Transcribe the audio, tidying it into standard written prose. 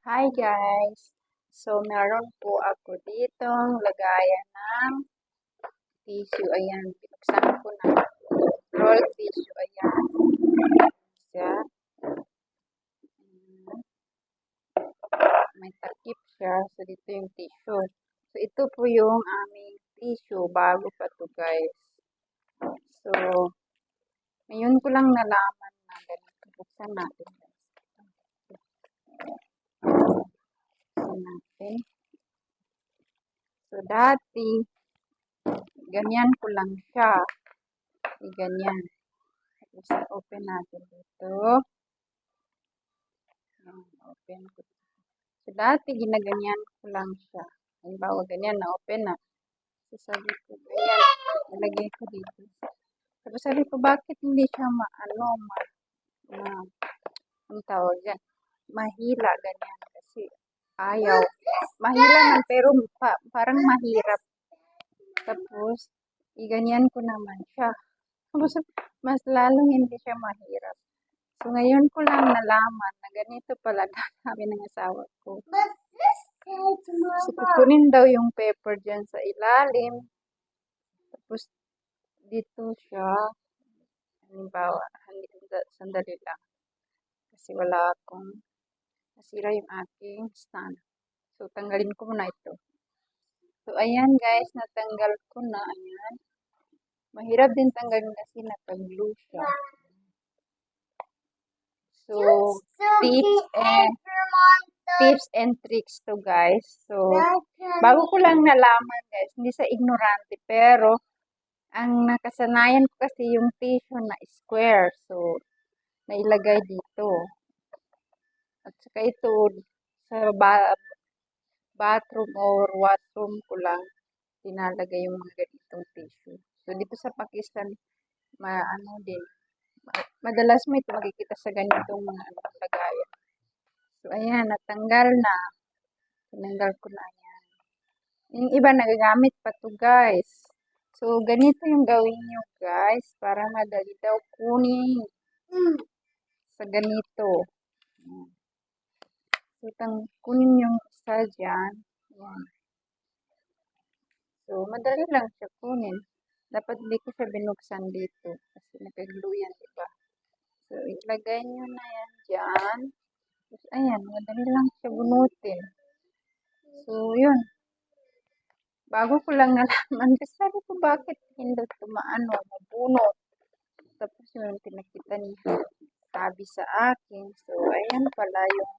Hi guys! So, meron po ako ditong lagayan ng tissue. Ayan, binuksan ko na. Roll tissue. Ayan. Siya. May takip siya. So, dito yung tissue. So, ito po yung aming tissue. Bago pa to guys. So, ngayon ko lang nalaman na ganito. Buksan natin. Buksan natin. So, dati, ganyan ko lang siya. Ganyan. Tapos, open natin dito. Open ko. So, dati, ginaganyan ko lang siya. Halimbawa, ganyan na, open na. So, sabi ko, ganyan. Nalagay ko dito. Tapos, sabi ko, bakit hindi siya ang tawag yan? Mahila, ganyan. Kasi, ayaw. Mahila man, pero parang mahirap. Tapos, iganyan ko naman siya. Tapos, mas lalong hindi siya mahirap. So, ngayon ko lang nalaman na ganito pala gagawin ng asawa ko. So, kukunin daw yung paper dyan sa ilalim. Tapos, dito siya. Halimbawa, sandali lang. Kasi wala akong nasira yung aking stand. So, tanggalin ko muna ito. So, ayan guys, natanggal ko na. Ayan. Mahirap din tanggalin kasi naka-glue siya. So, tips and tricks to guys. So, bago ko lang nalaman guys, hindi sa ignorante, pero ang nakasanayan ko kasi yung tissue na square. So, nailagay dito. At saka ito, sa bathroom or washroom ko lang, tinalagay yung mga ganitong tissue. So, dito sa Pakistan, madalas mo ito makikita sa ganitong mga lagayan. So, ayan, natanggal na. Tinanggal ko na yan. Yung iba nagagamit pa to guys. So, ganito yung gawin nyo guys, para madali daw kunin sa ganito. So, kunin yung isa dyan. Yan. So, madali lang siya kunin. Dapat hindi ko siya binuksan dito. Kasi nakaglue yan, diba? So, ilagay nyo na yan dyan. Tapos, ayan, madali lang siya bunutin. So, yun. Bago ko lang nalaman, kasi sabi ko, bakit hindi mabunot. Tapos yun, pinakita niya, sabi sa akin. So, ayan pala yung